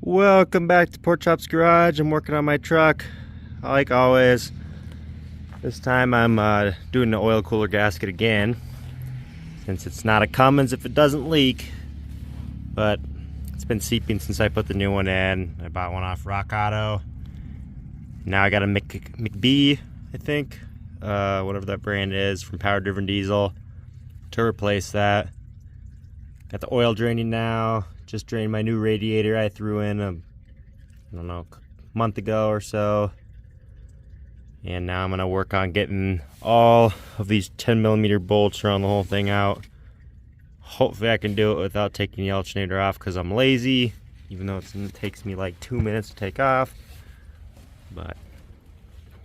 Welcome back to Pork Chop's Garage. I'm working on my truck, like always. This time I'm doing the oil cooler gasket again, since it's not a Cummins if it doesn't leak. But it's been seeping since I put the new one in. I bought one off Rock Auto. Now I got a McBee, I think, whatever that brand is, from Power Driven Diesel, to replace that. Got the oil draining now. Just drained my new radiator I threw in I don't know, a month ago or so. And now I'm gonna work on getting all of these 10mm bolts around the whole thing out. Hopefully I can do it without taking the alternator off, because I'm lazy, even though it takes me like 2 minutes to take off. But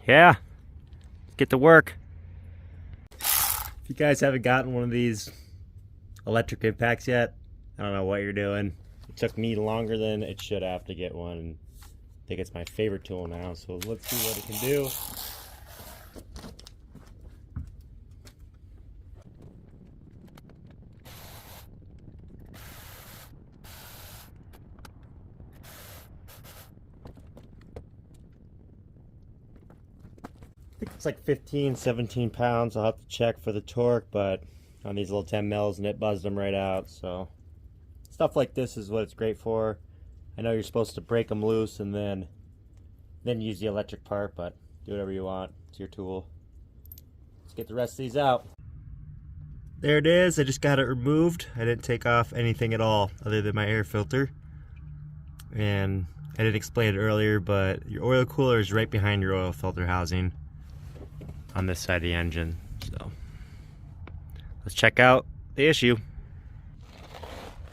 yeah, get to work. If you guys haven't gotten one of these electric impacts yet, I don't know what you're doing. It took me longer than it should have to get one. I think it's my favorite tool now, so let's see what it can do. I think it's like 15, 17 pounds. I'll have to check for the torque, but on these little 10 mils, and it buzzed them right out. So stuff like this is what it's great for. I know you're supposed to break them loose and then use the electric part, but do whatever you want. It's your tool. Let's get the rest of these out. There it is. I just got it removed. I didn't take off anything at all other than my air filter. And I didn't explain it earlier, but your oil cooler is right behind your oil filter housing on this side of the engine. So let's check out the issue.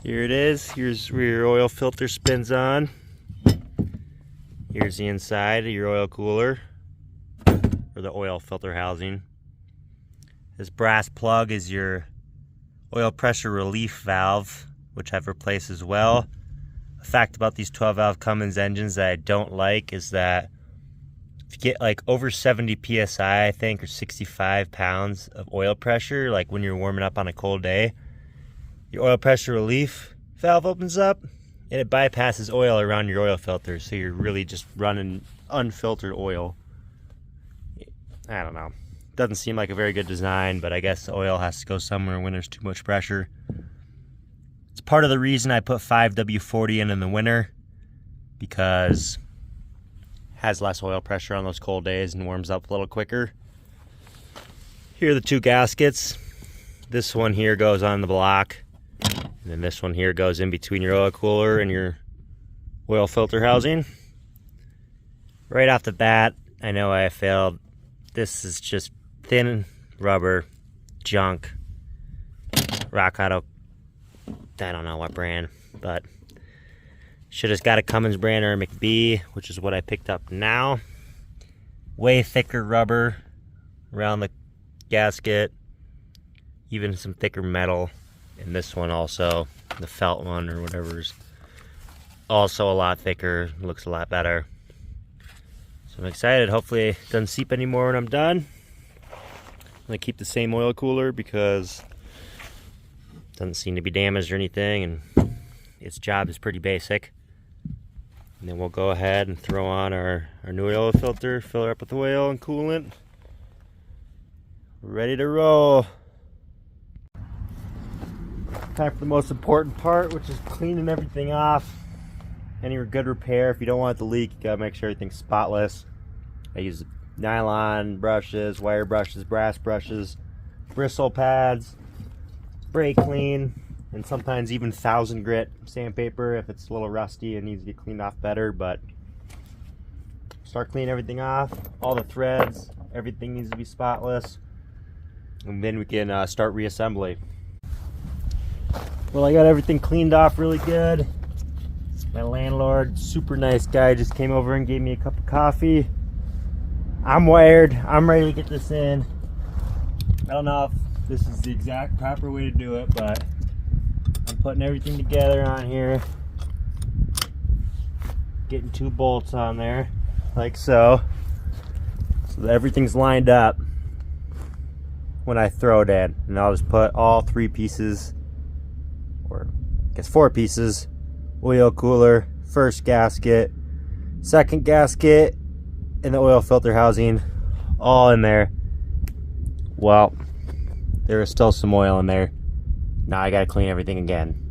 Here it is. Here's where your oil filter spins on. Here's the inside of your oil cooler, or the oil filter housing. This brass plug is your oil pressure relief valve, which I've replaced as well. A fact about these 12-valve Cummins engines that I don't like is that if you get like over 70 psi, I think, or 65 pounds of oil pressure, like when you're warming up on a cold day, your oil pressure relief valve opens up and it bypasses oil around your oil filter, so you're really just running unfiltered oil. I don't know. Doesn't seem like a very good design, but I guess the oil has to go somewhere when there's too much pressure. It's part of the reason I put 5W40 in the winter, because it has less oil pressure on those cold days and warms up a little quicker. Here are the two gaskets. This one here goes on the block, and then this one here goes in between your oil cooler and your oil filter housing. Right off the bat, I know I failed. This is just thin rubber junk. Rock Auto, I don't know what brand, but should have got a Cummins brand or a McBee, which is what I picked up now. Way thicker rubber around the gasket, even some thicker metal. And this one also, the felt one or whatever, is also a lot thicker, looks a lot better. So I'm excited. Hopefully it doesn't seep anymore when I'm done. I'm gonna keep the same oil cooler because it doesn't seem to be damaged or anything, and its job is pretty basic. And then we'll go ahead and throw on our new oil filter, fill her up with oil and coolant. Ready to roll. Time for the most important part, which is cleaning everything off. Any good repair, if you don't want it to leak, you gotta make sure everything's spotless. I use nylon brushes, wire brushes, brass brushes, bristle pads, spray clean, and sometimes even 1000 grit sandpaper if it's a little rusty and needs to get cleaned off better. But start cleaning everything off, all the threads, everything needs to be spotless, and then we can start reassembly. Well, I got everything cleaned off really good. My landlord, super nice guy, just came over and gave me a cup of coffee. I'm wired. I'm ready to get this in. I don't know if this is the exact proper way to do it, but I'm putting everything together on here. Getting 2 bolts on there, like so. So that everything's lined up when I throw it in. And I'll just put all 3 pieces, or I guess 4 pieces, oil cooler, first gasket, second gasket, and the oil filter housing all in there. Well, there is still some oil in there. Now I gotta clean everything again.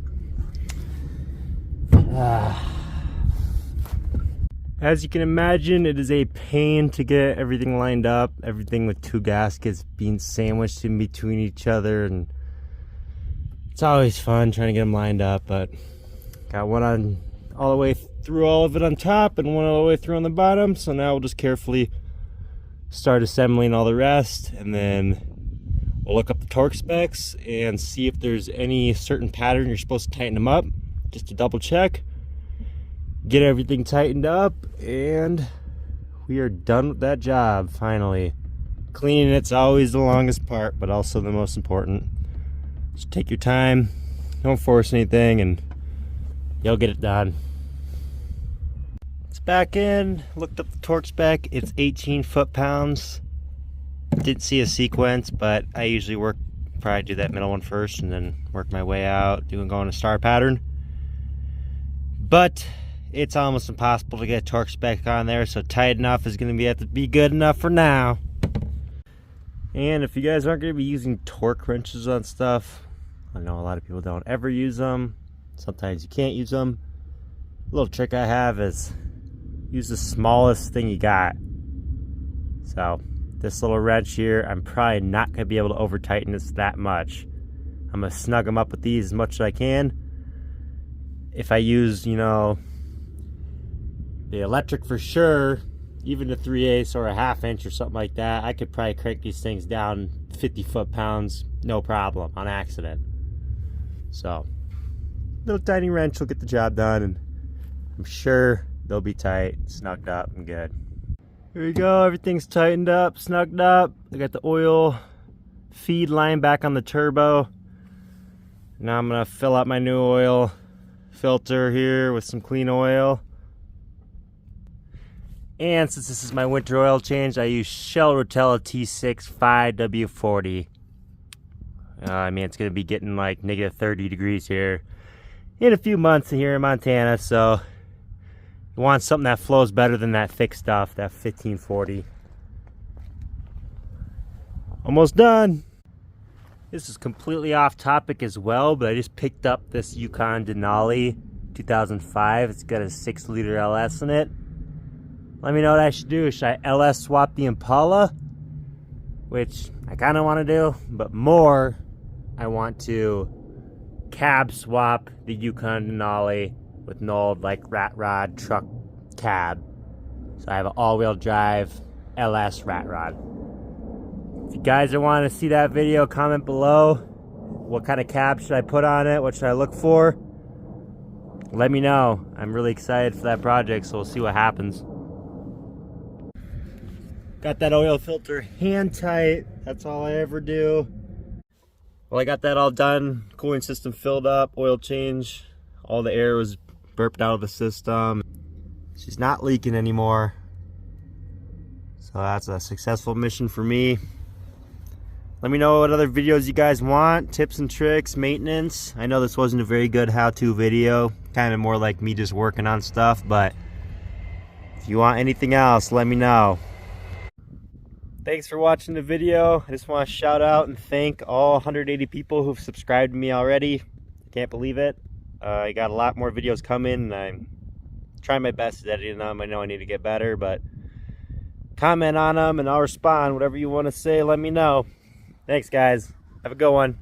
As you can imagine, it is a pain to get everything lined up. Everything with two gaskets being sandwiched in between each other, and it's always fun trying to get them lined up. But got one on all the way through all of it on top and one all the way through on the bottom. So now we'll just carefully start assembling all the rest, and then we'll look up the torque specs and see if there's any certain pattern you're supposed to tighten them up, just to double check. Get everything tightened up, and we are done with that job finally. Cleaning it's always the longest part, but also the most important. Just take your time, don't force anything, and you'll get it done. It's back in, looked up the torque spec, it's 18 foot-pounds. Didn't see a sequence, but I usually probably do that middle one first and then work my way out, going a star pattern. But it's almost impossible to get a torque spec on there, so tight enough is going to have to be good enough for now. And if you guys aren't going to be using torque wrenches on stuff, I know a lot of people don't ever use them. Sometimes you can't use them. A little trick I have is use the smallest thing you got. So this little wrench here, I'm probably not going to be able to over tighten this that much. I'm going to snug them up with these as much as I can. If I use, the electric for sure, even a 3/8 or a 1/2 inch or something like that, I could probably crank these things down 50 foot-pounds, no problem, on accident. So, little tiny wrench will get the job done, and I'm sure they'll be tight, snugged up, and good. Here we go, everything's tightened up, snugged up. I got the oil feed line back on the turbo. Now I'm gonna fill up my new oil filter here with some clean oil. And since this is my winter oil change, I use Shell Rotella T6 5W40. It's going to be getting like negative 30 degrees here in a few months here in Montana. So you want something that flows better than that thick stuff, that 1540. Almost done. This is completely off topic as well, but I just picked up this Yukon Denali 2005. It's got a 6-liter LS in it. Let me know what I should do. Should I LS swap the Impala? Which I kind of want to do, but more I want to cab swap the Yukon Denali with an old rat rod truck cab. So I have an all-wheel drive LS rat rod. If you guys are wanting to see that video, comment below. What kind of cab should I put on it? What should I look for? Let me know. I'm really excited for that project, so we'll see what happens. Got that oil filter hand tight. That's all I ever do. Well, I got that all done. Cooling system filled up, oil change. All the air was burped out of the system. She's not leaking anymore. So that's a successful mission for me. Let me know what other videos you guys want, tips and tricks, maintenance. I know this wasn't a very good how-to video, kind of more like me just working on stuff, but if you want anything else, let me know. Thanks for watching the video. I just want to shout out and thank all 180 people who've subscribed to me already. I can't believe it. I got a lot more videos coming, and I'm trying my best at editing them. I know I need to get better, but comment on them and I'll respond. Whatever you want to say, let me know. Thanks, guys. Have a good one.